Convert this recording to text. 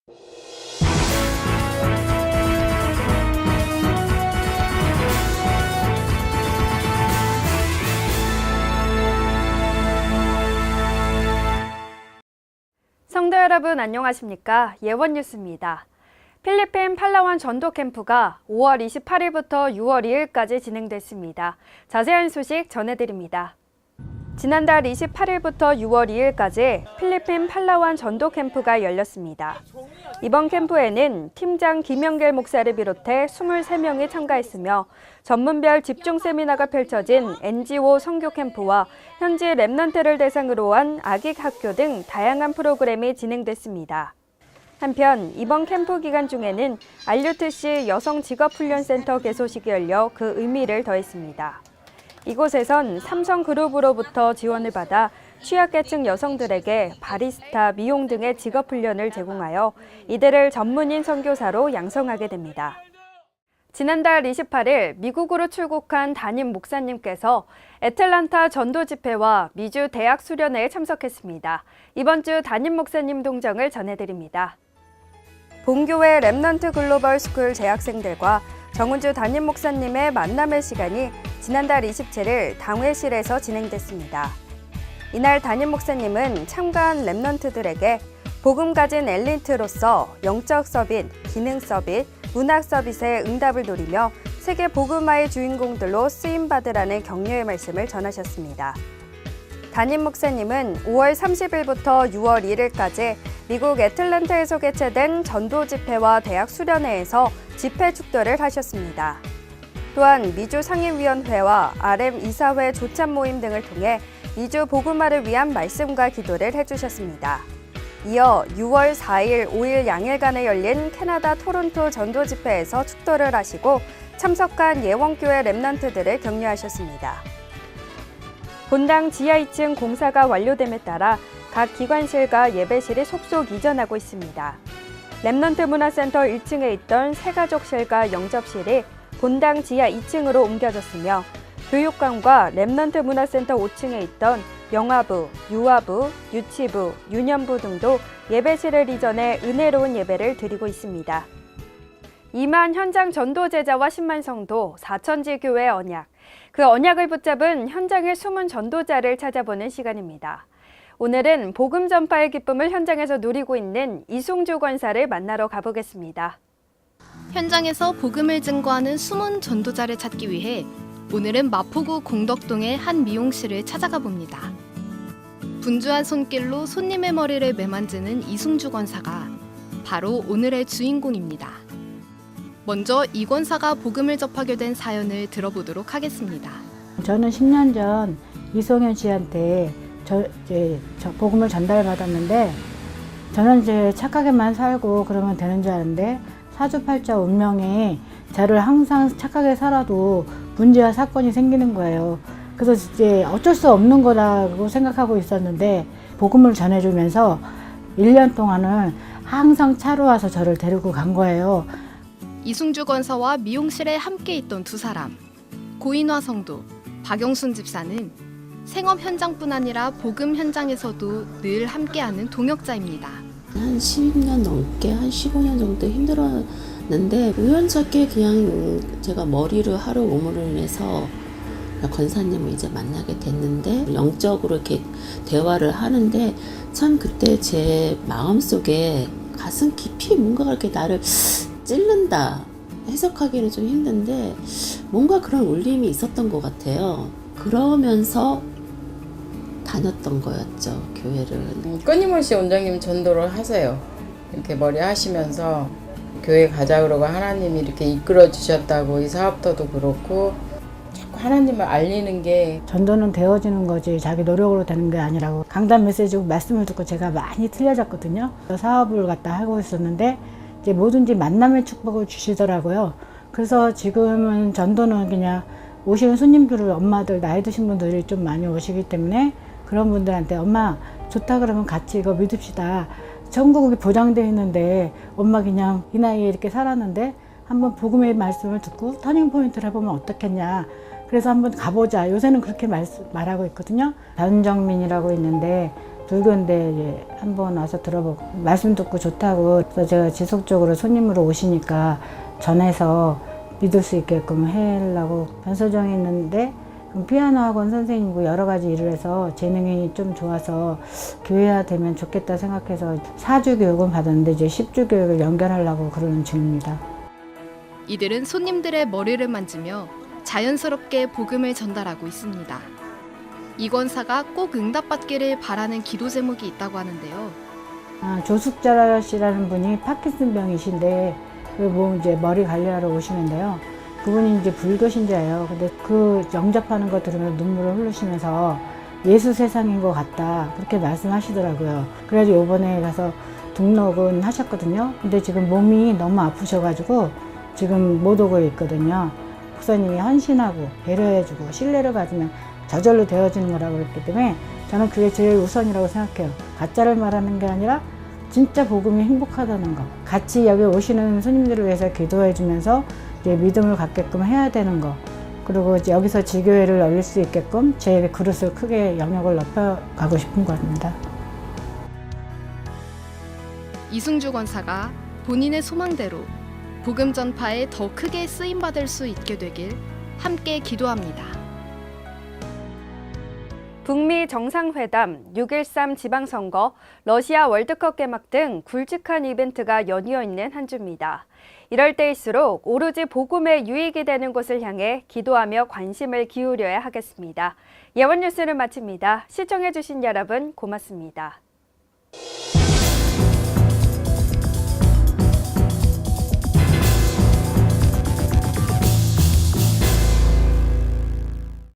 성도 여러분 안녕하십니까? 예원 뉴스입니다. 필리핀 팔라완 전도 캠프가 5월 28일부터 6월 2일까지 진행됐습니다. 자세한 소식 전해드립니다. 지난달 28일부터 6월 2일까지 필리핀 팔라완 전도 캠프가 열렸습니다. 이번 캠프에는 팀장 김영길 목사를 비롯해 23명이 참가했으며 전문별 집중 세미나가 펼쳐진 NGO 선교 캠프와 현지 랩넌트를 대상으로 한 악익 학교 등 다양한 프로그램이 진행됐습니다. 한편 이번 캠프 기간 중에는 RUTC 여성직업훈련센터 개소식이 열려 그 의미를 더했습니다. 이곳에선 삼성그룹으로부터 지원을 받아 취약계층 여성들에게 바리스타, 미용 등의 직업훈련을 제공하여 이들을 전문인 선교사로 양성하게 됩니다. 지난달 28일 미국으로 출국한 담임 목사님께서 애틀란타 전도 집회와 미주 대학 수련회에 참석했습니다. 이번 주 담임 목사님 동정을 전해드립니다. 본교회 랩넌트 글로벌 스쿨 재학생들과 정은주 담임 목사님의 만남의 시간이 지난달 27일 당회실에서 진행됐습니다. 이날 담임 목사님은 참가한 랩넌트들에게 복음 가진 엘리트로서 영적 서빗, 기능 서빗, 문학 서빗에 응답을 노리며 세계 복음화의 주인공들로 쓰임받으라는 격려의 말씀을 전하셨습니다. 담임 목사님은 5월 30일부터 6월 1일까지 미국 애틀랜타에서 개최된 전도 집회와 대학 수련회에서 집회 축도를 하셨습니다. 또한 미주 상임위원회와 RM 이사회 조찬 모임 등을 통해 미주 복음화를 위한 말씀과 기도를 해주셨습니다. 이어 6월 4일, 5일 양일간에 열린 캐나다 토론토 전도 집회에서 축도를 하시고 참석한 예원교회 랩넌트들을 격려하셨습니다. 본당 지하 2층 공사가 완료됨에 따라 각 기관실과 예배실이 속속 이전하고 있습니다. 랩넌트 문화센터 1층에 있던 새가족실과 영접실이 본당 지하 2층으로 옮겨졌으며 교육관과 랩넌트 문화센터 5층에 있던 영화부, 유아부, 유치부, 유년부 등도 예배실을 이전해 은혜로운 예배를 드리고 있습니다. 2만 현장 전도 제자와 10만 성도, 4천지 교회 언약. 그 언약을 붙잡은 현장의 숨은 전도자를 찾아보는 시간입니다. 오늘은 복음 전파의 기쁨을 현장에서 누리고 있는 이승주 권사를 만나러 가보겠습니다. 현장에서 복음을 증거하는 숨은 전도자를 찾기 위해 오늘은 마포구 공덕동의 한 미용실을 찾아가 봅니다. 분주한 손길로 손님의 머리를 매만지는 이승주 권사가 바로 오늘의 주인공입니다. 먼저 이 권사가 복음을 접하게 된 사연을 들어보도록 하겠습니다. 저는 10년 전 이성현 씨한테 복음을 전달받았는데 저는 이제 착하게만 살고 그러면 되는 줄 알았는데 사주팔자 운명에 저를 항상 착하게 살아도 문제와 사건이 생기는 거예요. 그래서 이제 어쩔 수 없는 거라고 생각하고 있었는데 복음을 전해주면서 1년 동안은 항상 차로 와서 저를 데리고 간 거예요. 이승주 권사와 미용실에 함께 있던 두 사람, 고인화 성도, 박영순 집사는 생업 현장뿐 아니라 복음 현장에서도 늘 함께하는 동역자입니다. 한 10년 넘게 한 15년 정도 힘들었는데 우연찮게 그냥 제가 머리를 하루 오므를 해서 권사님을 이제 만나게 됐는데 영적으로 이렇게 대화를 하는데 참 그때 제 마음속에 가슴 깊이 뭔가 이렇게 나를 찔른다 해석하기는 좀 힘든데 뭔가 그런 울림이 있었던 것 같아요. 그러면서 다녔던 거였죠, 교회를. 끊임없이 원장님 전도를 하세요. 이렇게 머리 하시면서 교회 가자 그러고 하나님이 이렇게 이끌어 주셨다고 이 사업터도 그렇고 자꾸 하나님을 알리는 게 전도는 되어지는 거지 자기 노력으로 되는 게 아니라고 강단 메시지 말씀을 듣고 제가 많이 틀려졌거든요. 사업을 갖다 하고 있었는데 이제 뭐든지 만남의 축복을 주시더라고요. 그래서 지금은 전도는 그냥 오시는 손님들을 엄마들 나이 드신 분들이 좀 많이 오시기 때문에 그런 분들한테 엄마 좋다 그러면 같이 이거 믿읍시다. 천국이 보장되어 있는데 엄마 그냥 이 나이에 이렇게 살았는데 한번 복음의 말씀을 듣고 터닝포인트를 해보면 어떻겠냐. 그래서 한번 가보자. 요새는 그렇게 말하고 있거든요. 변정민이라고 있는데 불교인데 이제 한번 와서 들어보고 말씀 듣고 좋다고 그래서 제가 지속적으로 손님으로 오시니까 전해서 믿을 수 있게끔 하려고 변소정에 있는데 피아노 학원 선생님이고 여러 가지 일을 해서 재능이 좀 좋아서 교회가 되면 좋겠다 생각해서 4주 교육은 받았는데 이제 10주 교육을 연결하려고 그러는 중입니다. 이들은 손님들의 머리를 만지며 자연스럽게 복음을 전달하고 있습니다. 이 권사가 꼭 응답받기를 바라는 기도 제목이 있다고 하는데요. 조숙자 씨라는 분이 파킨슨 병이신데 이제 머리 관리하러 오시는데요. 그분이 이제 불교 신자예요. 근데 그 영접하는 거 들으면 눈물을 흘리시면서 예수 세상인 것 같다 그렇게 말씀하시더라고요. 그래가지고 이번에 가서 등록은 하셨거든요. 근데 지금 몸이 너무 아프셔가지고 지금 못 오고 있거든요. 목사님이 헌신하고 배려해주고 신뢰를 받으면 저절로 되어지는 거라고 그랬기 때문에 저는 그게 제일 우선이라고 생각해요. 가짜를 말하는 게 아니라 진짜 복음이 행복하다는 거. 같이 여기 오시는 손님들을 위해서 기도해 주면서 이제 믿음을 갖게끔 해야 되는 거. 그리고 이제 여기서 지교회를 열릴 수 있게끔 제 그릇을 크게 영역을 넓혀가고 싶은 겁니다. 이승주 권사가 본인의 소망대로 복음 전파에 더 크게 쓰임받을 수 있게 되길 함께 기도합니다. 북미 정상회담, 6.13 지방선거, 러시아 월드컵 개막 등 굵직한 이벤트가 연이어 있는 한 주입니다. 이럴 때일수록 오로지 복음에 유익이 되는 곳을 향해 기도하며 관심을 기울여야 하겠습니다. 예원 뉴스를 마칩니다. 시청해주신 여러분 고맙습니다.